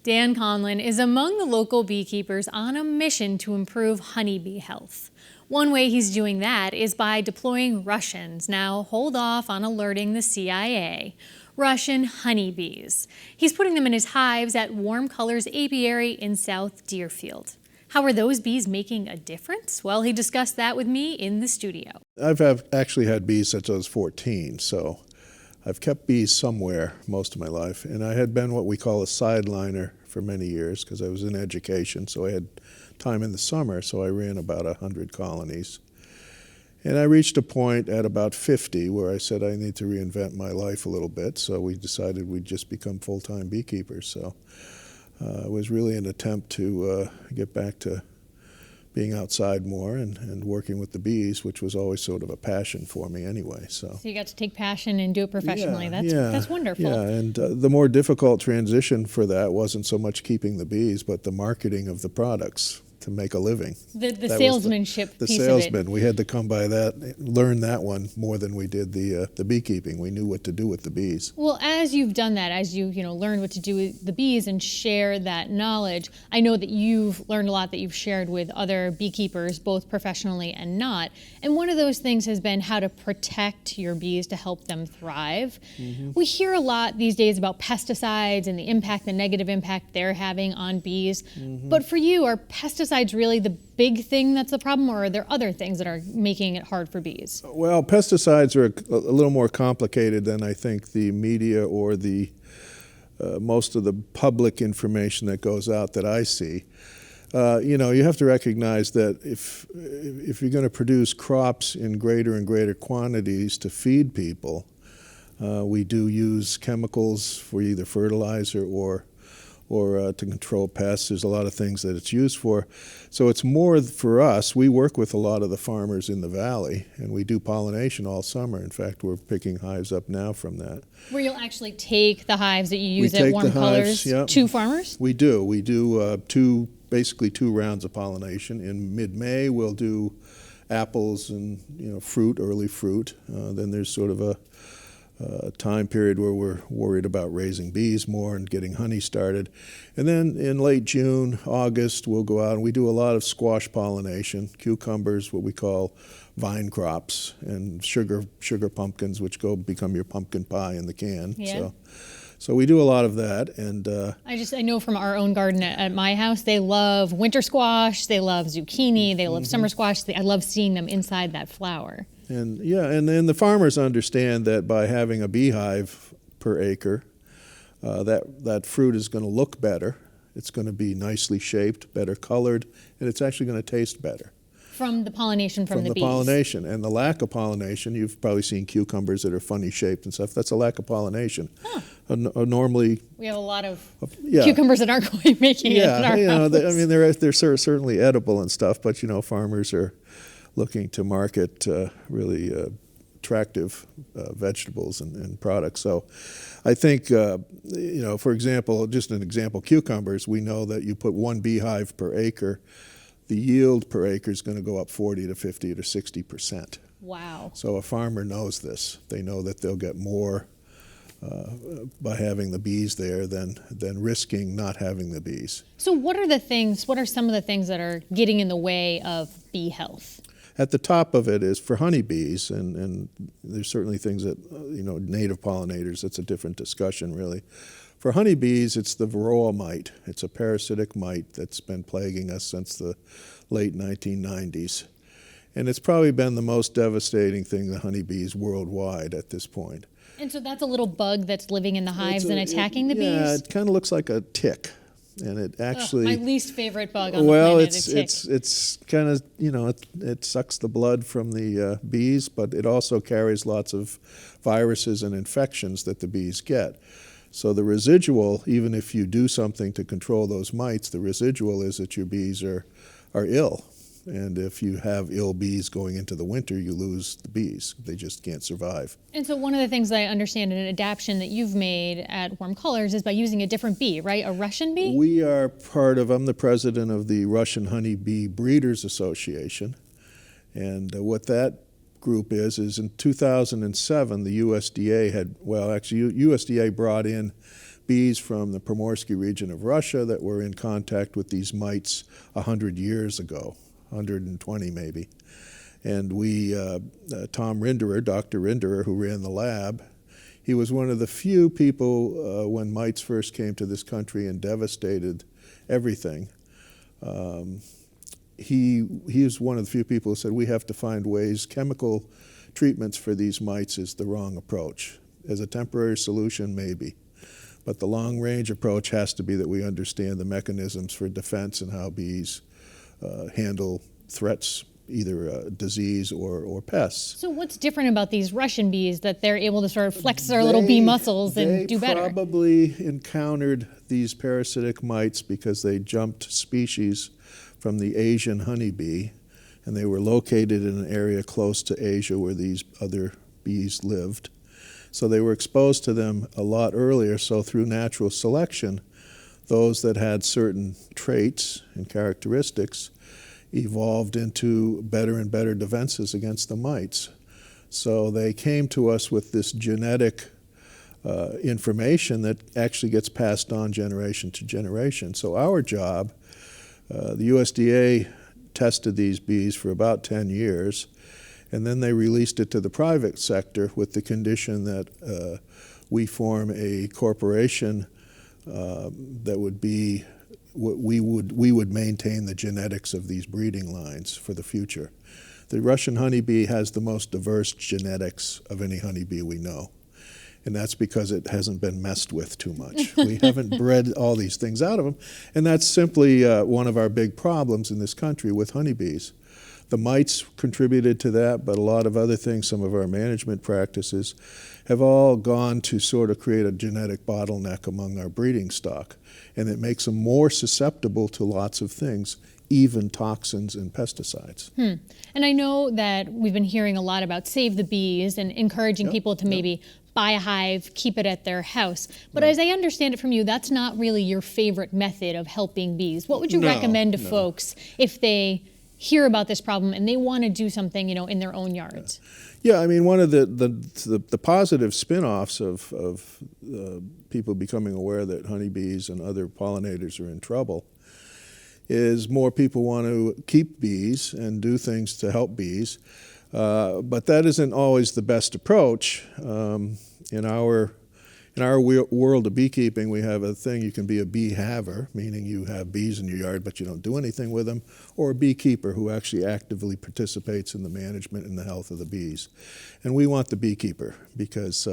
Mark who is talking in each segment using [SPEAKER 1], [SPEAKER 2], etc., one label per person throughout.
[SPEAKER 1] Dan Conlon is among the local beekeepers on a mission to improve honeybee health. One way he's doing that is by deploying Russians. Now hold off on alerting the CIA. Russian honeybees. He's putting them in his hives at Warm Colors Apiary in South Deerfield. How are those bees making a difference? Well, he discussed that with me in the studio.
[SPEAKER 2] I've actually had bees since I was 14, so I've kept bees somewhere most of my life. And I had been what we call a sideliner for many years because I was in education, so I had time in the summer, so I ran about 100 colonies. And I reached a point at about 50 where I said I need to reinvent my life a little bit, so we decided we'd just become full-time beekeepers. So it was really an attempt to get back to being outside more and working with the bees, which was always sort of a passion for me anyway. So
[SPEAKER 1] you got to take passion and do it professionally.
[SPEAKER 2] Yeah,
[SPEAKER 1] that's wonderful.
[SPEAKER 2] Yeah, and the more difficult transition for that wasn't so much keeping the bees, but the marketing of the products to make a living.
[SPEAKER 1] The salesmanship
[SPEAKER 2] the
[SPEAKER 1] piece
[SPEAKER 2] salesman.
[SPEAKER 1] of it.
[SPEAKER 2] We had to come by that, learn that one more than we did the beekeeping. We knew what to do with the bees.
[SPEAKER 1] Well, as you've done that, as you learned what to do with the bees and share that knowledge, I know that you've learned a lot that you've shared with other beekeepers, both professionally and not. And one of those things has been how to protect your bees to help them thrive. Mm-hmm. We hear a lot these days about pesticides and the negative impact they're having on bees. Mm-hmm. But for you, are pesticides really the big thing that's the problem, or are there other things that are making it hard for bees?
[SPEAKER 2] Well, pesticides are a little more complicated than I think the media or the most of the public information that goes out that I see. You have to recognize that if you're going to produce crops in greater and greater quantities to feed people, we do use chemicals for either fertilizer or to control pests. There's a lot of things that it's used for. So it's more for us. We work with a lot of the farmers in the valley, and we do pollination all summer. In fact, we're picking hives up now from that.
[SPEAKER 1] Where you'll actually take the hives that you use at Warm Colors to farmers?
[SPEAKER 2] We do. We do basically two rounds of pollination. In mid-May, we'll do apples and fruit, early fruit. Then there's sort of a time period where we're worried about raising bees more and getting honey started. And then in late June, August, we'll go out and we do a lot of squash pollination, cucumbers, what we call vine crops, and sugar pumpkins, which become your pumpkin pie in the can.
[SPEAKER 1] Yeah.
[SPEAKER 2] So we do a lot of that. And
[SPEAKER 1] I know from our own garden at my house, they love winter squash, they love zucchini, they love summer squash. I love seeing them inside that flower.
[SPEAKER 2] And then the farmers understand that by having a beehive per acre, that fruit is going to look better. It's going to be nicely shaped, better colored, and it's actually going to taste better.
[SPEAKER 1] From the pollination from the bees.
[SPEAKER 2] From the pollination. And the lack of pollination, you've probably seen cucumbers that are funny shaped and stuff. That's a lack of pollination.
[SPEAKER 1] Huh.
[SPEAKER 2] Normally,
[SPEAKER 1] we have a lot of cucumbers that aren't quite making it in our house.
[SPEAKER 2] They're certainly edible and stuff, but farmers are looking to market really attractive vegetables and products. So I think, for example, just an example, cucumbers, we know that you put one beehive per acre, the yield per acre is going to go up 40 to 50 to 60%.
[SPEAKER 1] Wow.
[SPEAKER 2] So a farmer knows this. They know that they'll get more by having the bees there than risking not having the bees.
[SPEAKER 1] So what are some of the things that are getting in the way of bee health?
[SPEAKER 2] At the top of it is for honeybees, and there's certainly things that, native pollinators, that's a different discussion really. For honeybees, it's the varroa mite. It's a parasitic mite that's been plaguing us since the late 1990s. And it's probably been the most devastating thing to honeybees worldwide at this point.
[SPEAKER 1] And so that's a little bug that's living in the hives and attacking the bees?
[SPEAKER 2] Yeah, it kind of looks like a tick. And it actually...
[SPEAKER 1] my least favorite bug on the planet, a tick.
[SPEAKER 2] It's kind of, it sucks the blood from the bees, but it also carries lots of viruses and infections that the bees get. So the residual, even if you do something to control those mites, the residual is that your bees are ill. And if you have ill bees going into the winter, you lose the bees. They just can't survive.
[SPEAKER 1] And so one of the things that I understand in an adaptation that you've made at Warm Colors is by using a different bee, right? A Russian bee?
[SPEAKER 2] We are I'm the president of the Russian Honeybee Breeders Association. And what that group is in 2007, the USDA USDA brought in bees from the Primorsky region of Russia that were in contact with these mites 100 years ago, 120 maybe. And we, Tom Rinderer, Dr. Rinderer, who ran the lab, he was one of the few people when mites first came to this country and devastated everything. He is one of the few people who said we have to find ways, chemical treatments for these mites is the wrong approach. As a temporary solution, maybe. But the long-range approach has to be that we understand the mechanisms for defense and how bees handle threats, either disease or pests.
[SPEAKER 1] So what's different about these Russian bees that they're able to sort of flex their little bee muscles and do better?
[SPEAKER 2] They probably encountered these parasitic mites because they jumped species from the Asian honeybee, and they were located in an area close to Asia where these other bees lived. So they were exposed to them a lot earlier, so through natural selection, those that had certain traits and characteristics evolved into better and better defenses against the mites. So they came to us with this genetic information that actually gets passed on generation to generation. So our job, the USDA tested these bees for about 10 years, and then they released it to the private sector with the condition that we form a corporation that would be, we would maintain the genetics of these breeding lines for the future. The Russian honeybee has the most diverse genetics of any honeybee we know. And that's because it hasn't been messed with too much. We haven't bred all these things out of them. And that's simply one of our big problems in this country with honeybees. The mites contributed to that, but a lot of other things, some of our management practices, have all gone to sort of create a genetic bottleneck among our breeding stock. And it makes them more susceptible to lots of things, even toxins and pesticides.
[SPEAKER 1] And I know that we've been hearing a lot about Save the Bees and encouraging people to maybe buy a hive, keep it at their house. But as I understand it from you, that's not really your favorite method of helping bees. What would you recommend to folks if they hear about this problem and they want to do something, in their own yards?
[SPEAKER 2] Yeah, I mean, one of the positive spin-offs of people becoming aware that honeybees and other pollinators are in trouble is more people want to keep bees and do things to help bees. But that isn't always the best approach. In our world of beekeeping, we have a thing, you can be a bee haver, meaning you have bees in your yard but you don't do anything with them, or a beekeeper who actually actively participates in the management and the health of the bees. And we want the beekeeper because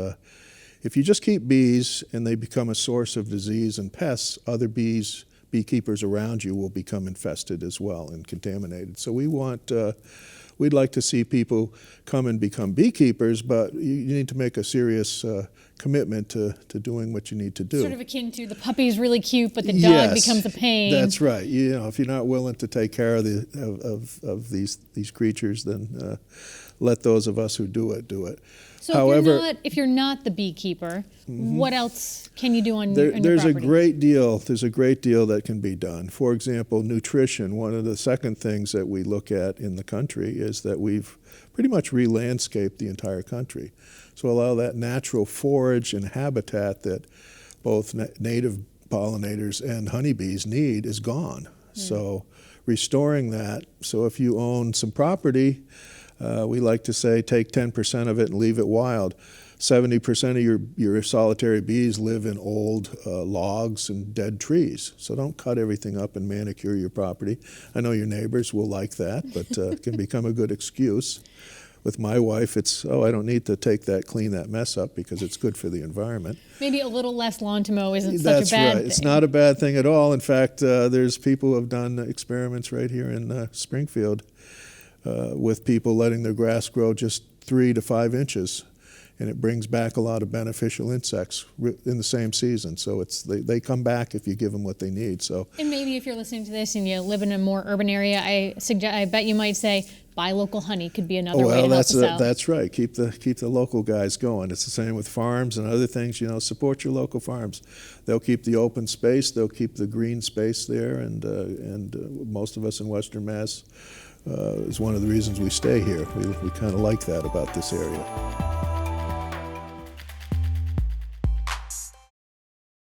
[SPEAKER 2] if you just keep bees and they become a source of disease and pests, other beekeepers around you will become infested as well and contaminated. So we'd like to see people come and become beekeepers, but you need to make a serious commitment to doing what you need to do.
[SPEAKER 1] Sort of akin to the puppy's really cute, but the dog becomes a pain.
[SPEAKER 2] That's right. If you're not willing to take care of these creatures, then let those of us who do it do it.
[SPEAKER 1] So
[SPEAKER 2] however,
[SPEAKER 1] if you're not the beekeeper, what else can you do on your property?
[SPEAKER 2] There's a great deal that can be done. For example, nutrition. One of the second things that we look at in the country is that we've pretty much re-landscaped the entire country. So allow that natural forage and habitat that both native pollinators and honeybees need is gone. So restoring that. So if you own some property, we like to say take 10% of it and leave it wild. 70% of your solitary bees live in old logs and dead trees. So don't cut everything up and manicure your property. I know your neighbors will like that, but it can become a good excuse. With my wife, it's, I don't need to clean that mess up because it's good for the environment.
[SPEAKER 1] Maybe a little less lawn to mow isn't
[SPEAKER 2] That's
[SPEAKER 1] such a bad
[SPEAKER 2] right.
[SPEAKER 1] thing.
[SPEAKER 2] It's not a bad thing at all. In fact, there's people who have done experiments right here in Springfield with people letting their grass grow just 3 to 5 inches, and it brings back a lot of beneficial insects in the same season. So they come back if you give them what they need. So. And
[SPEAKER 1] maybe if you're listening to this and you live in a more urban area, I bet you might say buy local honey could be another way to help us out.
[SPEAKER 2] That's right. Keep the local guys going. It's the same with farms and other things. Support your local farms. They'll keep the open space. They'll keep the green space there. And most of us in Western Mass is one of the reasons we stay here. We kind of like that about this area.